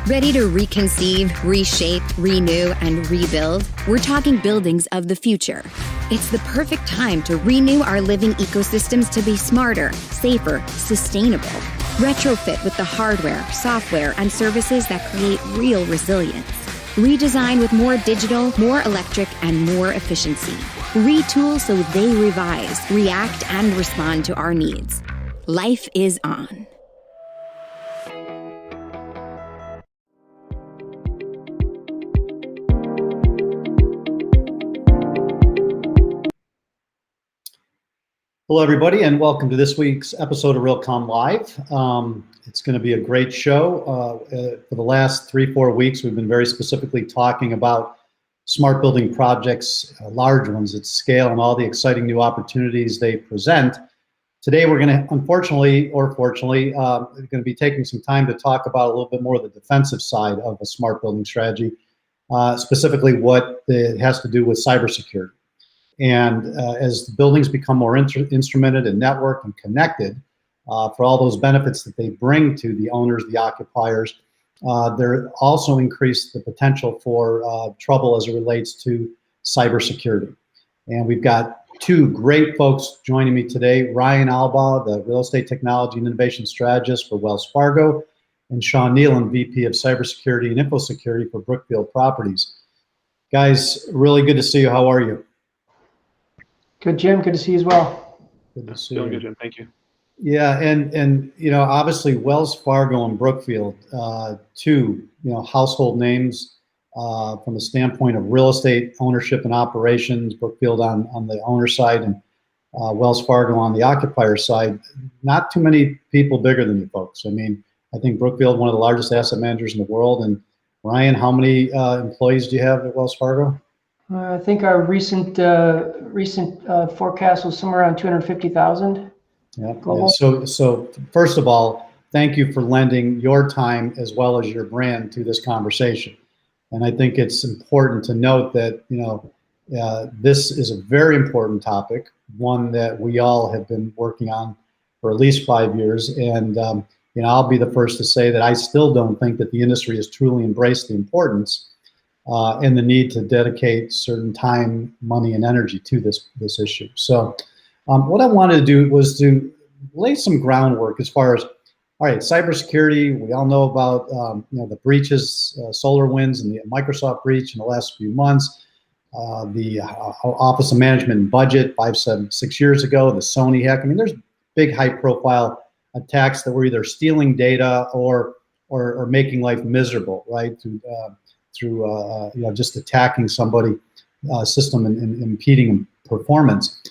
Ready to reconceive, reshape, renew, and rebuild? We're talking buildings of the future. It's the perfect time to renew our living ecosystems to be smarter, safer, sustainable. Retrofit with the hardware, software, and services that create real resilience. Redesign with more digital, more electric, and more efficiency. Retool so they revise, react, and respond to our needs. Life is on. Hello, everybody, and welcome to this week's episode of Realcomm Live. It's going to be a great show. For the last 3-4 weeks, we've been very specifically talking about smart building projects, large ones at scale, and all the exciting new opportunities they present. Today, we're going to, unfortunately or fortunately, going to be taking some time to talk about a little bit more of the defensive side of a smart building strategy, specifically what it has to do with cybersecurity. And as the buildings become more instrumented and networked and connected, for all those benefits that they bring to the owners, the occupiers, there also increase the potential for trouble as it relates to cybersecurity. And we've got two great folks joining me today, Ryan Allbaugh, the Real Estate Technology Innovation Strategist for Wells Fargo, and Nealon, VP of Cybersecurity and Infosecurity for Brookfield Properties. Guys, really good to see you. How are you? Good, Jim. Good to see you as well. Good to see Feeling you. good, Jim. Thank you. Yeah, and you know, obviously Wells Fargo and Brookfield, two household names from the standpoint of real estate ownership and operations. Brookfield on the owner side, and Wells Fargo on the occupier side. Not too many people bigger than you folks. I mean, I think Brookfield, one of the largest asset managers in the world. And Ryan, how many employees do you have at Wells Fargo? I think our recent forecast was somewhere around 250,000. Yeah. So first of all, thank you for lending your time as well as your brand to this conversation. And I think it's important to note that this is a very important topic, one that we all have been working on for at least 5 years. And I'll be the first to say that I still don't think that the industry has truly embraced the importance and the need to dedicate certain time, money, and energy to this issue. So what I wanted to do was to lay some groundwork as far as, all right, cybersecurity. We all know about the breaches, SolarWinds and the Microsoft breach in the last few months, the Office of Management and Budget 6 years ago, the Sony hack. I mean, there's big high-profile attacks that were either stealing data or making life miserable, right? Through just attacking somebody system and impeding performance.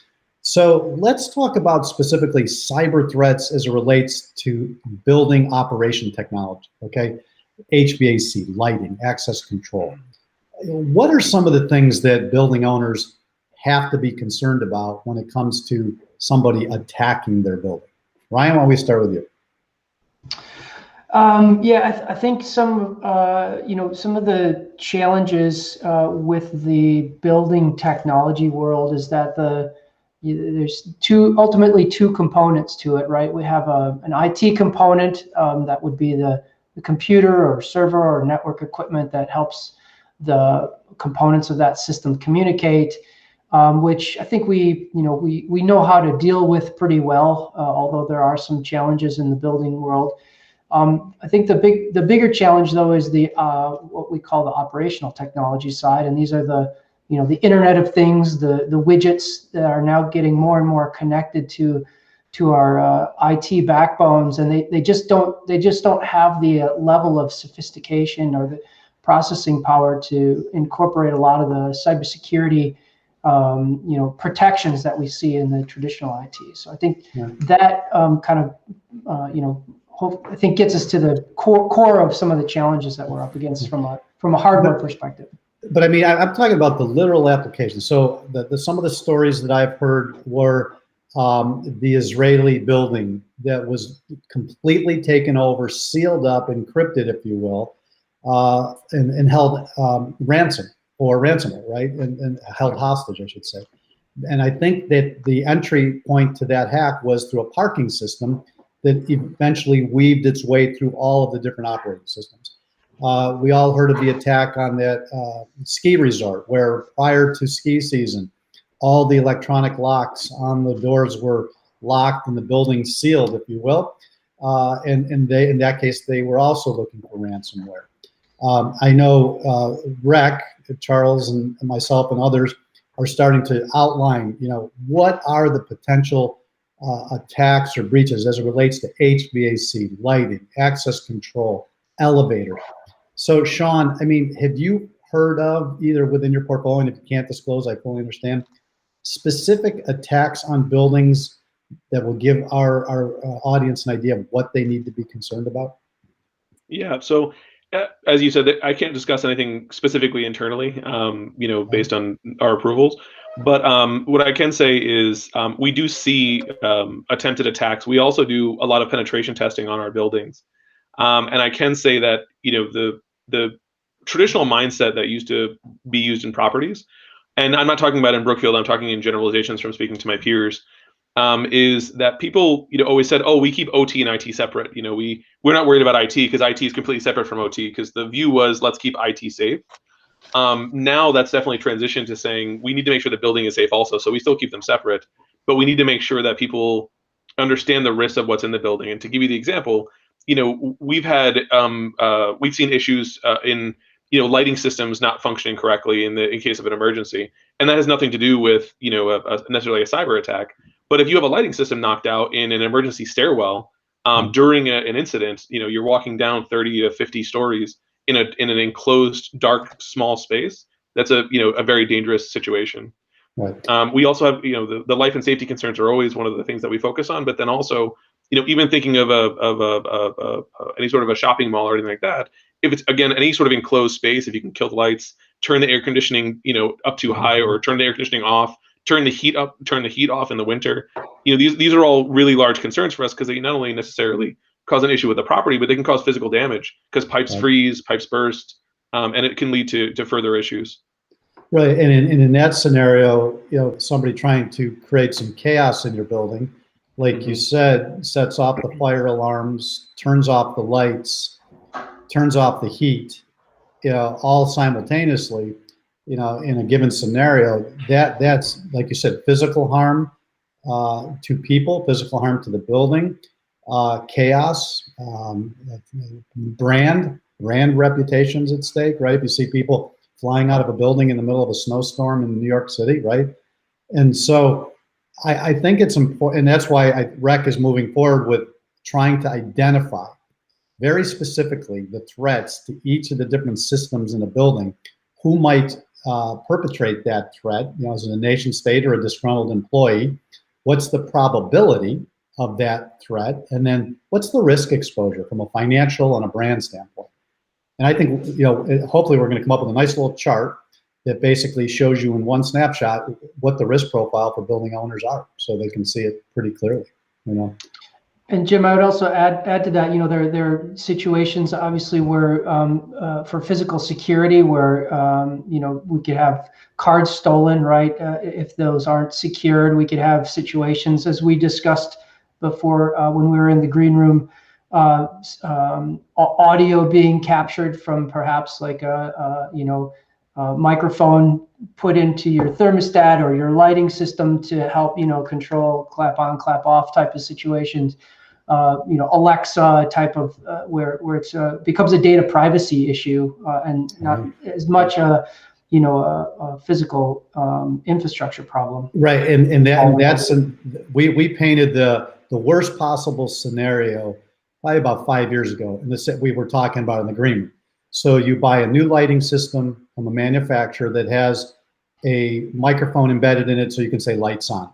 So let's talk about specifically cyber threats as it relates to building operation technology, okay? HVAC, lighting, access control. What are some of the things that building owners have to be concerned about when it comes to somebody attacking their building? Ryan, why don't we start with you? I think some of the challenges with the building technology world is that there's ultimately two components to it, right? We have an IT component that would be the computer or server or network equipment that helps the components of that system communicate, which I think we know how to deal with pretty well, although there are some challenges in the building world. I think the bigger challenge though is the what we call the operational technology side, and these are the Internet of Things, the widgets that are now getting more and more connected to our IT backbones, and they just don't have the level of sophistication or the processing power to incorporate a lot of the cybersecurity protections that we see in the traditional IT. So I think that I think gets us to the core of some of the challenges that we're up against from a hardware perspective. But I mean, I'm talking about the literal application. So some of the stories that I've heard were the Israeli building that was completely taken over, sealed up, encrypted, if you will, and held ransom or ransomware, right? And held hostage, I should say. And I think that the entry point to that hack was through a parking system that eventually weaved its way through all of the different operating systems. We all heard of the attack on that ski resort where prior to ski season, all the electronic locks on the doors were locked and the building sealed, if you will. And they, in that case, they were also looking for ransomware. I know Rec, Charles and myself and others are starting to outline, what are the potential attacks or breaches as it relates to HVAC, lighting, access control, elevators. So Sean, I mean, have you heard of, either within your portfolio, and if you can't disclose, I fully understand, specific attacks on buildings that will give our audience an idea of what they need to be concerned about? Yeah, so as you said, I can't discuss anything specifically internally, based on our approvals. But what I can say is we do see attempted attacks. We also do a lot of penetration testing on our buildings. And I can say that, the traditional mindset that used to be used in properties, and I'm not talking about in Brookfield, I'm talking in generalizations from speaking to my peers, is that people, always said, oh, we keep OT and IT separate. We're not worried about IT because IT is completely separate from OT, because the view was, let's keep IT safe. Now that's definitely transitioned to saying we need to make sure the building is safe also. So we still keep them separate, but we need to make sure that people understand the risks of what's in the building. And to give you the example, we've seen issues in lighting systems not functioning correctly in case of an emergency, and that has nothing to do with necessarily a cyber attack. But if you have a lighting system knocked out in an emergency stairwell during an incident, you're walking down 30 to 50 stories in an enclosed, dark, small space. That's a very dangerous situation. Right. We also have the life and safety concerns are always one of the things that we focus on. But then also even thinking of any sort of a shopping mall or anything like that, if it's again any sort of enclosed space, if you can kill the lights, turn the air conditioning up too high, or turn the air conditioning off, turn the heat up, turn the heat off in the winter. These are all really large concerns for us, because they not only necessarily cause an issue with the property, but they can cause physical damage because pipes freeze, pipes burst, and it can lead to further issues. Right, and in that scenario, somebody trying to create some chaos in your building, like you said, sets off the fire alarms, turns off the lights, turns off the heat, all simultaneously, in a given scenario, that's, like you said, physical harm to people, physical harm to the building, chaos, brand reputations at stake, right? If you see people flying out of a building in the middle of a snowstorm in New York City, right? And so I think it's important, and that's why REC is moving forward with trying to identify very specifically the threats to each of the different systems in a building, who might perpetrate that threat, as a nation state or a disgruntled employee, what's the probability of that threat, and then what's the risk exposure from a financial and a brand standpoint. And I think, hopefully we're going to come up with a nice little chart that basically shows you in one snapshot what the risk profile for building owners are, so they can see it pretty clearly, And Jim, I would also add to that, there are situations obviously where for physical security where, we could have cards stolen, right? If those aren't secured, we could have situations, as we discussed before when we were in the green room, audio being captured from perhaps like a microphone put into your thermostat or your lighting system to help, control clap on, clap off type of situations. Alexa type of where it's becomes a data privacy issue and not as much a physical infrastructure problem. Right, and that's we painted the worst possible scenario probably about 5 years ago, and this we were talking about in the green room. So you buy a new lighting system from a manufacturer that has a microphone embedded in it, so you can say lights on.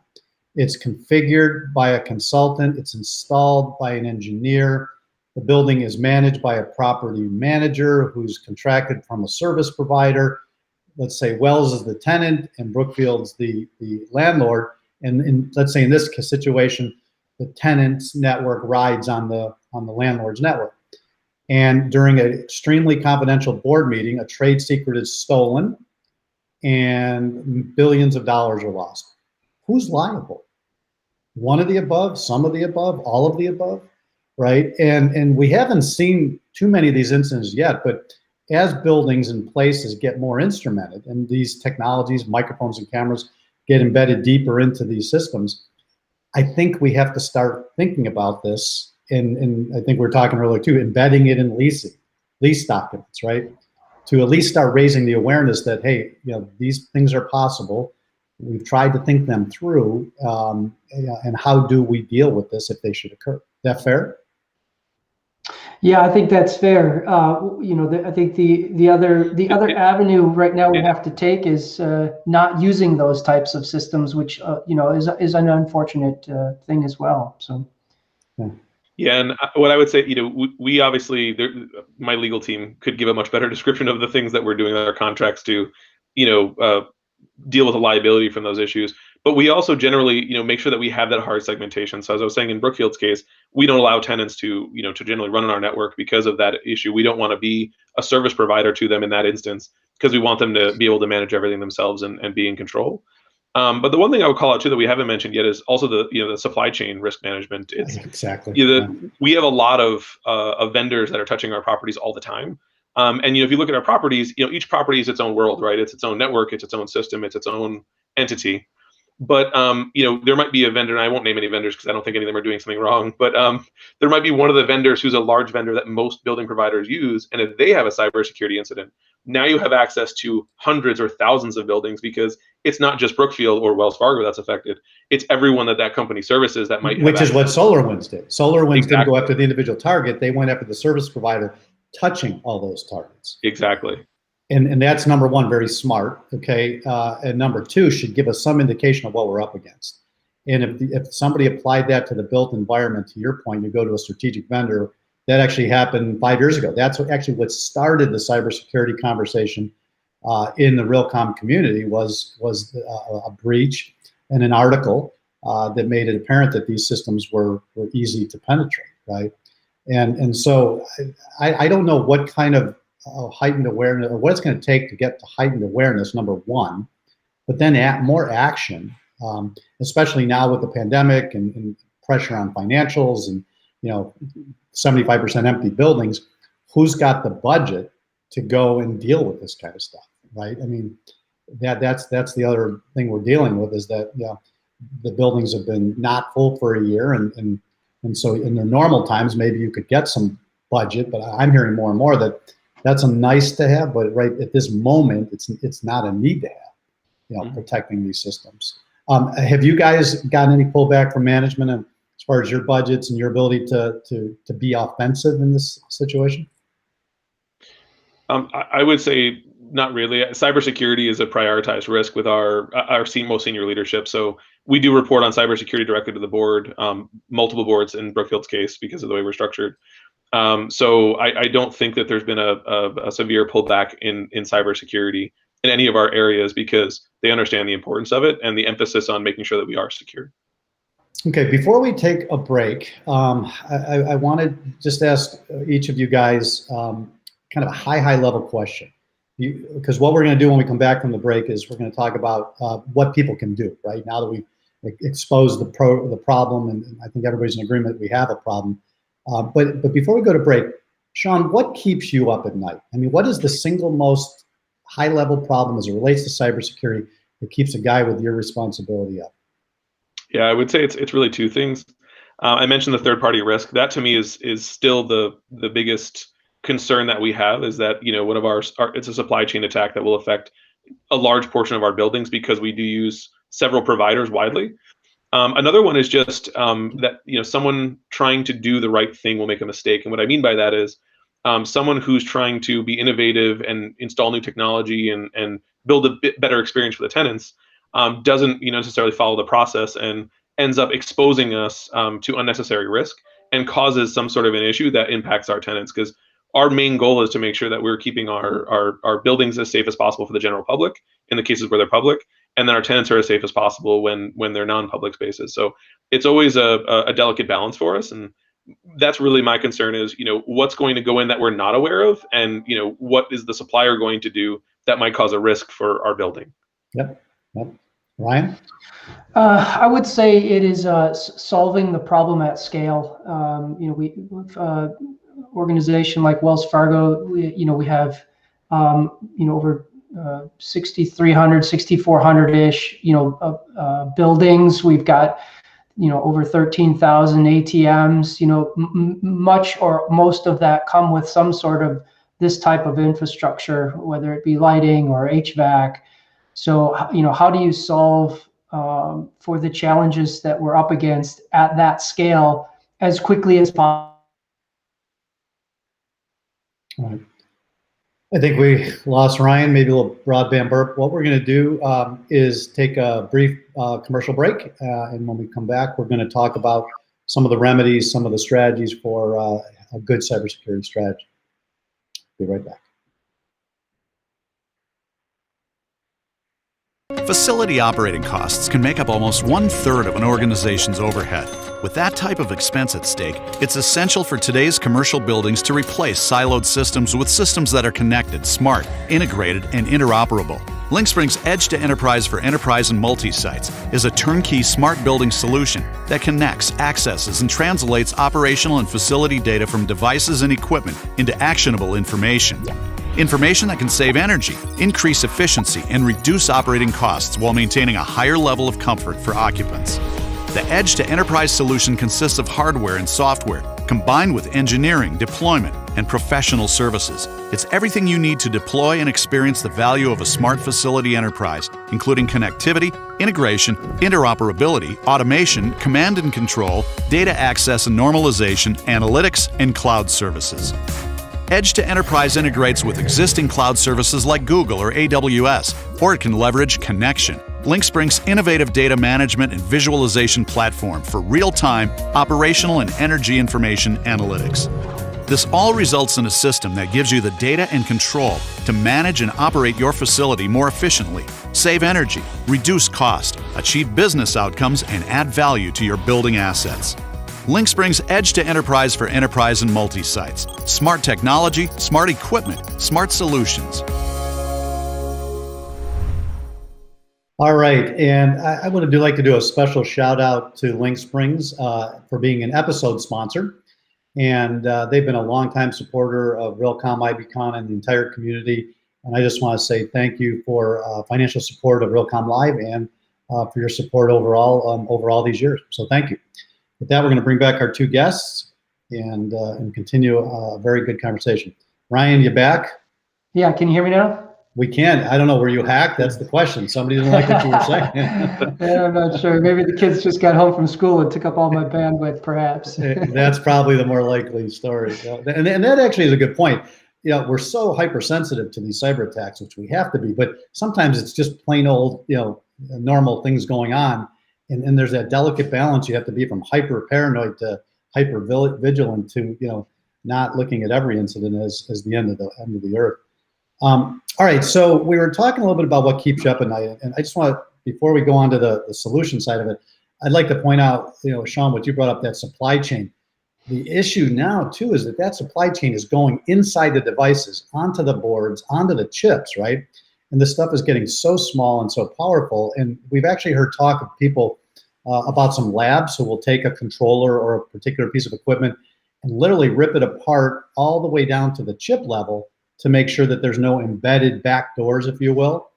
It's configured by a consultant. It's installed by an engineer. The building is managed by a property manager who's contracted from a service provider. Let's say Wells is the tenant and Brookfield's the landlord. And let's say in this situation, the tenant's network rides on the landlord's network. And during an extremely confidential board meeting, a trade secret is stolen and billions of dollars are lost. Who's liable? One of the above, some of the above, all of the above, right? And we haven't seen too many of these incidents yet, but as buildings and places get more instrumented and these technologies, microphones and cameras, get embedded deeper into these systems, I think we have to start thinking about this. And I think we were talking earlier too, embedding it in lease documents, right? To at least start raising the awareness that, hey, these things are possible. We've tried to think them through, and how do we deal with this if they should occur? Is that fair? Yeah, I think that's fair. I think the other avenue right now we have to take is not using those types of systems, which is an unfortunate thing as well. So. Yeah, and what I would say, we obviously, my legal team could give a much better description of the things that we're doing with our contracts to, deal with the liability from those issues. But we also generally, make sure that we have that hard segmentation. So as I was saying, in Brookfield's case, we don't allow tenants to, to generally run on our network because of that issue. We don't want to be a service provider to them in that instance, because we want them to be able to manage everything themselves and be in control. But the one thing I would call out too that we haven't mentioned yet is also the supply chain risk management. It's exactly. We have a lot of vendors that are touching our properties all the time. And if you look at our properties, each property is its own world, right? It's its own network, it's its own system, it's its own entity. But there might be a vendor, and I won't name any vendors because I don't think any of them are doing something wrong. But there might be one of the vendors who's a large vendor that most building providers use, and if they have a cybersecurity incident, now you have access to hundreds or thousands of buildings, because it's not just Brookfield or Wells Fargo that's affected. It's everyone that company services that might. Which is what SolarWinds did. SolarWinds Exactly. Didn't go after the individual target; they went after the service provider touching all those targets. Exactly. And that's number one, very smart, okay? And number two, should give us some indication of what we're up against. And if somebody applied that to the built environment, to your point, you go to a strategic vendor, that actually happened 5 years ago. That's what started the cybersecurity conversation in the Realcomm community was a breach and an article that made it apparent that these systems were easy to penetrate, right? And so I don't know what kind of heightened awareness, or what it's going to take to get to heightened awareness, number one, but then more action, especially now with the pandemic and pressure on financials and 75% empty buildings. Who's got the budget to go and deal with this kind of stuff, right? I mean, that's the other thing we're dealing with, is that the buildings have been not full for a year, and so in the normal times maybe you could get some budget, but I'm hearing more and more that that's a nice to have, but right at this moment, it's not a need to have, protecting these systems. Have you guys gotten any pullback from management as far as your budgets and your ability to be offensive in this situation? I would say not really. Cybersecurity is a prioritized risk with our most senior leadership. So we do report on cybersecurity directly to the board, multiple boards in Brookfield's case because of the way we're structured. So I don't think that there's been a severe pullback in cybersecurity in any of our areas, because they understand the importance of it and the emphasis on making sure that we are secure. Okay, before we take a break, I want to just ask each of you guys kind of a high level question. Because what we're going to do when we come back from the break is we're going to talk about what people can do, right? Now that we've exposed the problem, and I think everybody's in agreement that we have a problem. But before we go to break, Sean, what keeps you up at night? I mean, what is the single most high-level problem as it relates to cybersecurity that keeps a guy with your responsibility up? Yeah, I would say it's really two things. I mentioned the third-party risk. That to me is still the biggest concern that we have, is that one of our it's a supply chain attack that will affect a large portion of our buildings, because we do use several providers widely. Another one is just that someone trying to do the right thing will make a mistake, and what I mean by that is someone who's trying to be innovative and install new technology and build a bit better experience for the tenants doesn't necessarily follow the process and ends up exposing us to unnecessary risk and causes some sort of an issue that impacts our tenants. Because our main goal is to make sure that we're keeping our buildings as safe as possible for the general public in the cases where they're public, and then our tenants are as safe as possible when they're non-public spaces. So it's always a delicate balance for us, and that's really my concern is, what's going to go in that we're not aware of, and what is the supplier going to do that might cause a risk for our building. Yep. Ryan? I would say it is solving the problem at scale. We organization like Wells Fargo, we have over 6,300, 6,400-ish, buildings. We've got, over 13,000 ATMs, much or most of that come with some sort of this type of infrastructure, whether it be lighting or HVAC. So, how do you solve for the challenges that we're up against at that scale as quickly as possible? All right. I think we lost Ryan, maybe a little broadband burp. What we're going to do is take a brief commercial break. And when we come back, we're going to talk about some of the remedies, some of the strategies for a good cybersecurity strategy. Be right back. Facility operating costs can make up almost 1/3 of an organization's overhead. With that type of expense at stake, it's essential for today's commercial buildings to replace siloed systems with systems that are connected, smart, integrated, and interoperable. LinkSpring's Edge to Enterprise for enterprise and multi-sites is a turnkey smart building solution that connects, accesses, and translates operational and facility data from devices and equipment into actionable information. Information that can save energy, increase efficiency, and reduce operating costs while maintaining a higher level of comfort for occupants. The Edge to Enterprise solution consists of hardware and software, combined with engineering, deployment, and professional services. It's everything you need to deploy and experience the value of a smart facility enterprise, including connectivity, integration, interoperability, automation, command and control, data access and normalization, analytics, and cloud services. Edge to Enterprise integrates with existing cloud services like Google or AWS, or it can leverage Connection, LinkSpring's innovative data management and visualization platform for real-time operational and energy information analytics. This all results in a system that gives you the data and control to manage and operate your facility more efficiently, save energy, reduce cost, achieve business outcomes, and add value to your building assets. LinkSpring's Edge to Enterprise for enterprise and multi-sites. Smart technology, smart equipment, smart solutions. All right, and I would like to do a special shout out to LinkSprings for being an episode sponsor. And they've been a longtime supporter of Realcomm, IBCon, and the entire community. And I just want to say thank you for financial support of Realcomm Live and for your support overall over all these years. So thank you. With that, we're going to bring back our two guests and continue a very good conversation. Ryan, you back? Yeah, can you hear me now? We can. I don't know. Were you hacked? That's the question. Somebody didn't like what you were saying. Yeah, I'm not sure. Maybe the kids just got home from school and took up all my bandwidth, perhaps. That's probably the more likely story. And that actually is a good point. We're so hypersensitive to these cyber attacks, which we have to be, but sometimes it's just plain old, normal things going on. And there's that delicate balance you have to be from hyper paranoid to hyper vigilant to, not looking at every incident as the end of the earth. All right, so we were talking a little bit about what keeps you up at night, and I just want to, before we go on to the solution side of it, I'd like to point out, Sean, what you brought up, that supply chain. The issue now too is that supply chain is going inside the devices, onto the boards, onto the chips, right? And this stuff is getting so small and so powerful. And we've actually heard talk of people about some labs who will take a controller or a particular piece of equipment and literally rip it apart all the way down to the chip level to make sure that there's no embedded back doors, if you will,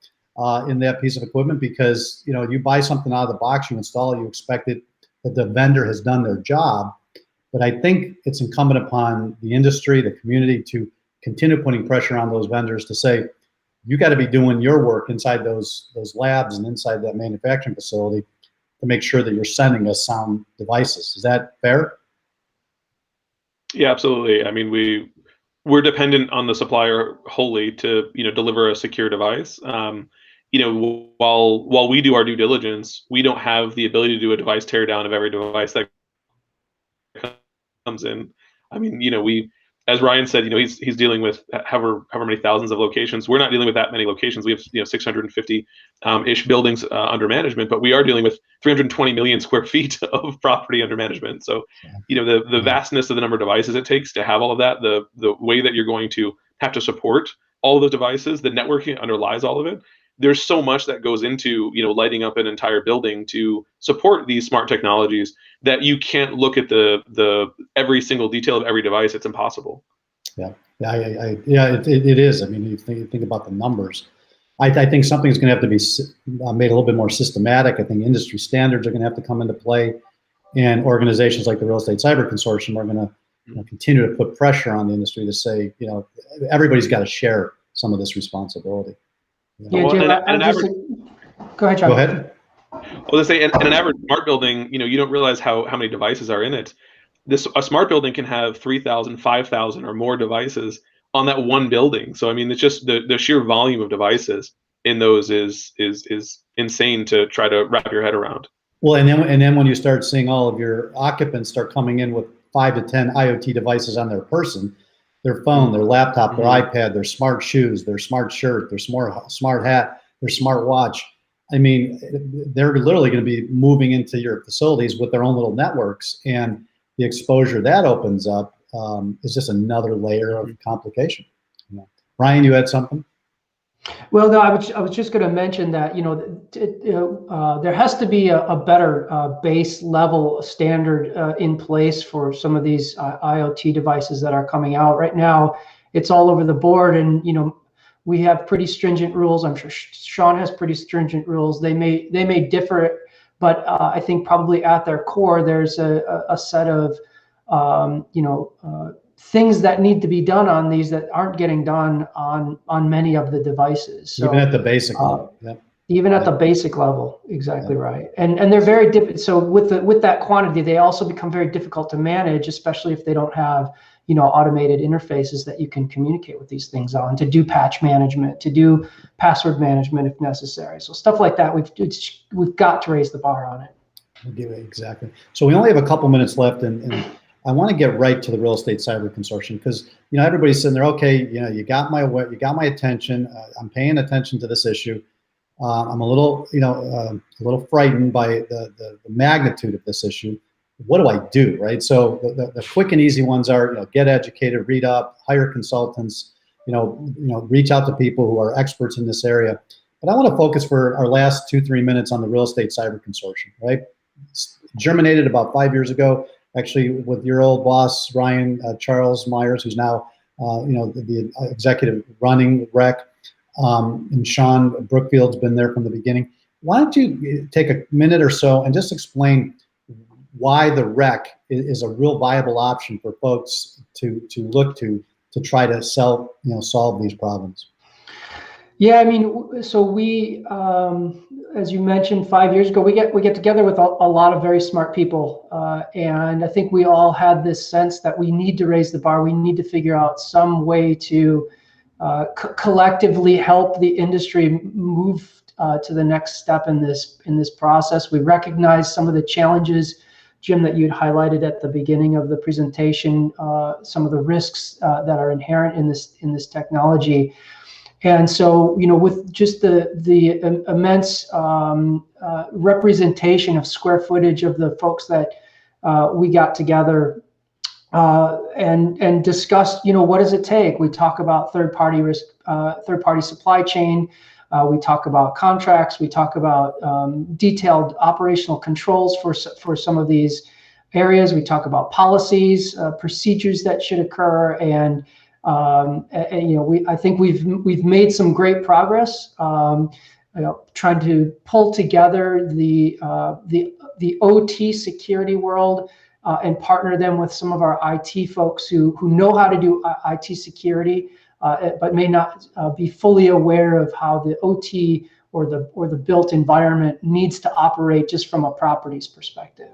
in that piece of equipment. Because you buy something out of the box, you install it, you expect it that the vendor has done their job. But I think it's incumbent upon the industry, the community, to continue putting pressure on those vendors to say, you got to be doing your work inside those labs and inside that manufacturing facility to make sure that you're sending us sound devices. Is that fair? Yeah, absolutely. I mean, we're dependent on the supplier wholly to deliver a secure device. While we do our due diligence, we don't have the ability to do a device teardown of every device that comes in. I mean, as Ryan said, he's dealing with however many thousands of locations. We're not dealing with that many locations. We have 650 ish buildings under management, but we are dealing with 320 million square feet of property under management. So, the vastness of the number of devices it takes to have all of that, the way that you're going to have to support all of those devices, the networking underlies all of it. There's so much that goes into lighting up an entire building to support these smart technologies that you can't look at the every single detail of every device. It's impossible. It is. I mean, you think about the numbers. I think something's going to have to be made a little bit more systematic. I think industry standards are going to have to come into play, and organizations like the Real Estate Cyber Consortium are going to continue to put pressure on the industry to say, everybody's got to share some of this responsibility. Yeah, Jim, go ahead, John. Go ahead. Well, let's say in an average smart building, you don't realize how many devices are in it. A smart building can have 3,000, 5,000 or more devices on that one building. So I mean, it's just the sheer volume of devices in those is insane to try to wrap your head around. Well, and then when you start seeing all of your occupants start coming in with 5 to 10 IoT devices on their person, their phone, their laptop, their iPad, their smart shoes, their smart shirt, their smart hat, their smart watch. I mean, they're literally going to be moving into your facilities with their own little networks, and the exposure that opens up is just another layer of complication. Ryan, you had something? Well, no, I was just going to mention that there has to be a better base level standard in place for some of these IoT devices that are coming out right now. It's all over the board, and we have pretty stringent rules. I'm sure Sean has pretty stringent rules. They may differ, but I think probably at their core there's a set of things that need to be done on these that aren't getting done on many of the devices. So, even at the basic level. Even at the basic level, exactly right. And they're very different. So with that quantity, they also become very difficult to manage, especially if they don't have automated interfaces that you can communicate with these things on, to do patch management, to do password management if necessary. So stuff like that, we've got to raise the bar on it. Exactly. So we only have a couple minutes left, and I want to get right to the Real Estate Cyber Consortium, because everybody's sitting there. Okay, you got my attention. I'm paying attention to this issue. I'm a little frightened by the magnitude of this issue. What do I do, right? So the quick and easy ones are, get educated, read up, hire consultants, reach out to people who are experts in this area. But I want to focus for our last 2-3 minutes on the Real Estate Cyber Consortium, right? It's germinated about 5 years ago, actually, with your old boss, Ryan Charles Myers, who's now, the executive running REC, and Sean Brookfield's been there from the beginning. Why don't you take a minute or so and just explain why the REC is a real viable option for folks to look to try to solve these problems? Yeah, I mean, so we, as you mentioned, 5 years ago, we get together with a lot of very smart people, and I think we all had this sense that we need to raise the bar. We need to figure out some way to collectively help the industry move to the next step in this process. We recognize some of the challenges, Jim, that you'd highlighted at the beginning of the presentation, some of the risks that are inherent in this technology. And so, with just the immense representation of square footage of the folks that we got together and discussed, what does it take? We talk about third-party risk, third-party supply chain. We talk about contracts. We talk about detailed operational controls for some of these areas. We talk about policies, procedures that should occur, and I think we've made some great progress. Trying to pull together the OT security world and partner them with some of our IT folks who know how to do IT security, but may not be fully aware of how the OT or the built environment needs to operate just from a properties perspective.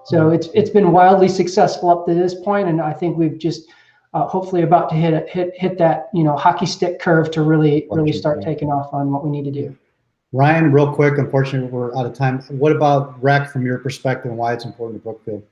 So it's been wildly successful up to this point, and I think we've just hopefully about to hit that hockey stick curve to really start taking off on what we need to do. Ryan, real quick, unfortunately we're out of time. What about REC from your perspective, and why it's important to Brookfield?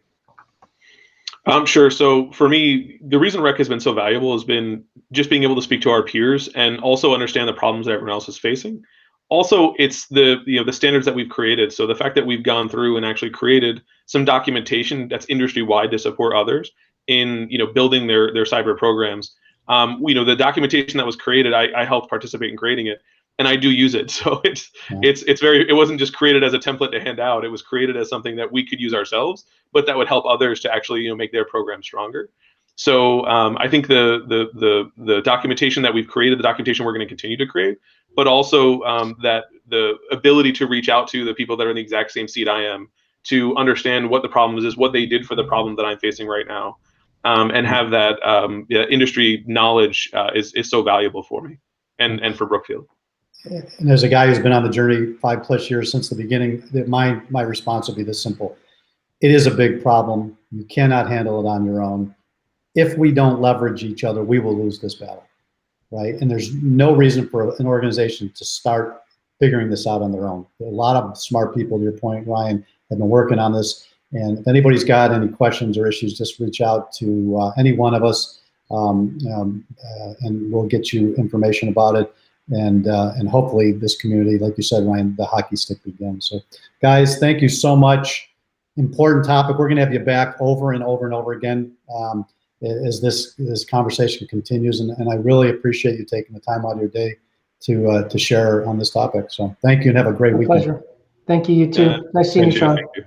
Sure. So for me, the reason REC has been so valuable has been just being able to speak to our peers and also understand the problems that everyone else is facing. Also, it's the standards that we've created. So the fact that we've gone through and actually created some documentation that's industry-wide to support others in building their cyber programs. The documentation that was created, I helped participate in creating it, and I do use it. So it wasn't just created as a template to hand out. It was created as something that we could use ourselves, but that would help others to actually make their program stronger. So I think the documentation that we've created, the documentation we're going to continue to create, but also that the ability to reach out to the people that are in the exact same seat I am to understand what the problem is, what they did for the problem that I'm facing right now, and have that industry knowledge is so valuable for me and for Brookfield. And as a guy who's been on the journey 5+ years since the beginning, that my response will be this simple. It is a big problem. You cannot handle it on your own. If we don't leverage each other, we will lose this battle, right? And there's no reason for an organization to start figuring this out on their own. A lot of smart people, to your point, Ryan, have been working on this. And if anybody's got any questions or issues, just reach out to any one of us, and we'll get you information about it. And hopefully this community, like you said, Ryan, the hockey stick begins. So guys, thank you so much. Important topic. We're going to have you back over and over and over again as this conversation continues. And I really appreciate you taking the time out of your day to share on this topic. So thank you and have a great weekend. Pleasure. Thank you. You too. Nice seeing you, Sean. Thank you.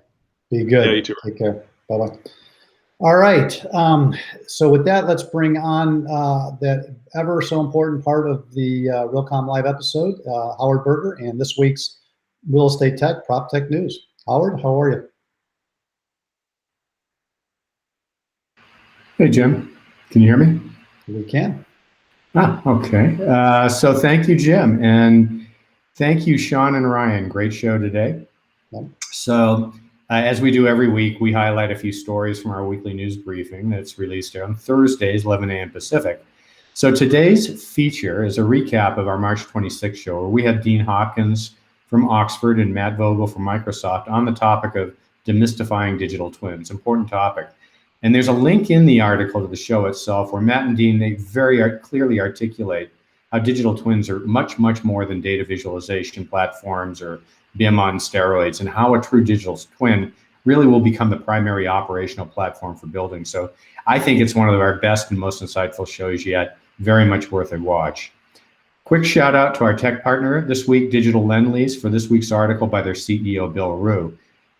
Be good. Yeah, you too. Take care. Bye-bye. All right. So with that, let's bring on that ever so important part of the Realcomm Live episode, Howard Berger, and this week's Real Estate Tech, Prop Tech News. Howard, how are you? Hey, Jim. Can you hear me? We can. Okay. So thank you, Jim. And thank you, Sean and Ryan. Great show today. Yep. So as we do every week, we highlight a few stories from our weekly news briefing that's released on Thursdays, 11 a.m. Pacific. So today's feature is a recap of our March 26th show, where we had Dean Hopkins from Oxford and Matt Vogel from Microsoft on the topic of demystifying digital twins. Important topic. And there's a link in the article to the show itself where Matt and Dean, they very clearly articulate how digital twins are much, much more than data visualization platforms or BIM on steroids, and how a true digital twin really will become the primary operational platform for building. So I think it's one of our best and most insightful shows yet. Very much worth a watch. Quick shout out to our tech partner this week, Digital Lendlease, for this week's article by their CEO, Bill Rue.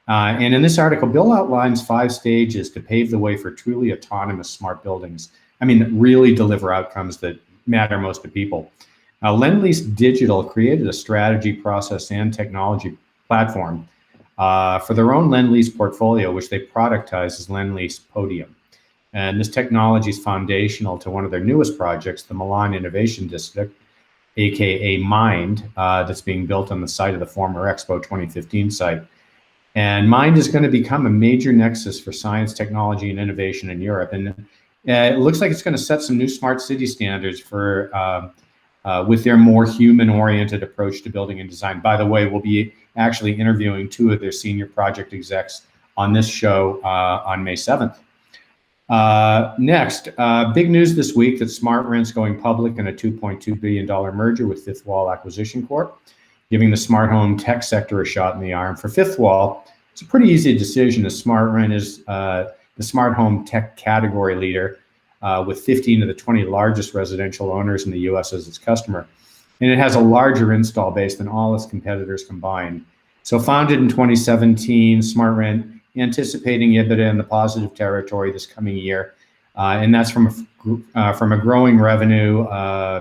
And in this article, Bill outlines 5 stages to pave the way for truly autonomous smart buildings. I mean, that really deliver outcomes that matter most to people. Lendlease Digital created a strategy, process, and technology platform for their own Lendlease portfolio, which they productize as Lendlease Podium. And this technology is foundational to one of their newest projects, the Milan Innovation District, aka MIND, that's being built on the site of the former Expo 2015 site. And MIND is going to become a major nexus for science, technology, and innovation in Europe. And it looks like it's going to set some new smart city standards for with their more human-oriented approach to building and design. By the way, we'll be actually interviewing 2 of their senior project execs on this show on May 7th. Next, big news this week that SmartRent's going public in a $2.2 billion merger with Fifth Wall Acquisition Corp., giving the smart home tech sector a shot in the arm. For Fifth Wall, it's a pretty easy decision, as SmartRent is the smart home tech category leader with 15 of the 20 largest residential owners in the U.S. as its customer. And it has a larger install base than all its competitors combined. So founded in 2017, SmartRent anticipating EBITDA in the positive territory this coming year. And that's from a growing revenue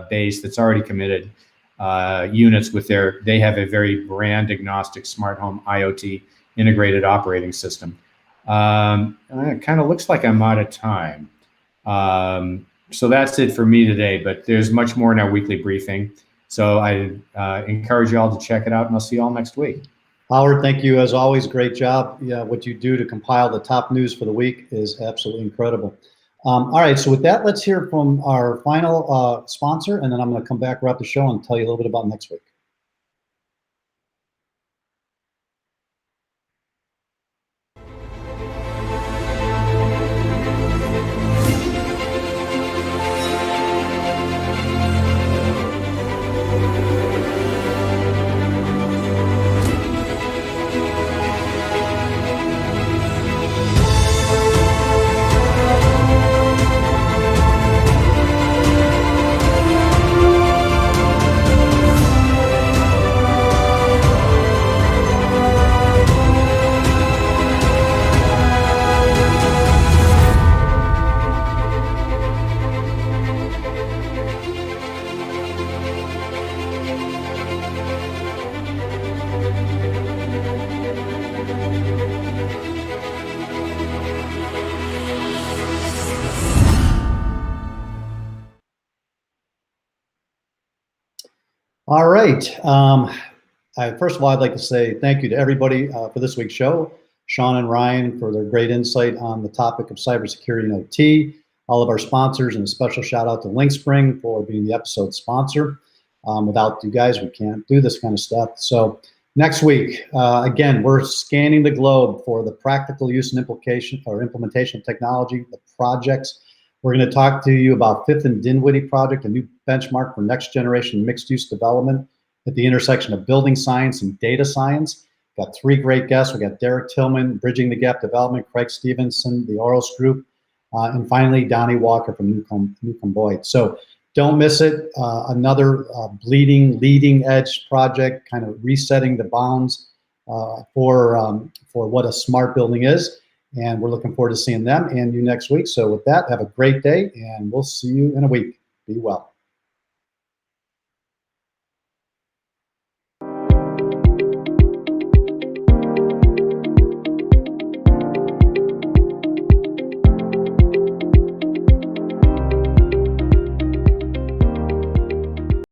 base that's already committed units with they have a very brand agnostic smart home IoT integrated operating system. It kind of looks like I'm out of time. So that's it for me today, but there's much more in our weekly briefing. So I encourage you all to check it out, and I'll see you all next week. Howard, thank you as always. Great job. Yeah, what you do to compile the top news for the week is absolutely incredible. All right, so with that, let's hear from our final sponsor, and then I'm going to come back, wrap the show, and tell you a little bit about next week. All right. First of all, I'd like to say thank you to everybody for this week's show. Sean and Ryan for their great insight on the topic of cybersecurity and OT. All of our sponsors, and a special shout out to LinkSpring for being the episode sponsor. Without you guys, we can't do this kind of stuff. So next week, again, we're scanning the globe for the practical use and implementation of technology, the projects. We're going to talk to you about Fifth and Dinwiddie project, a new benchmark for next generation mixed use development at the intersection of building science and data science. Got 3 great guests. We got Derek Tillman, Bridging the Gap Development, Craig Stevenson, the Oros Group, and finally Donnie Walker from Newcomb Boyd. So don't miss it. Another leading edge project, kind of resetting the bounds for what a smart building is. And we're looking forward to seeing them and you next week. So with that, have a great day, and we'll see you in a week. Be well.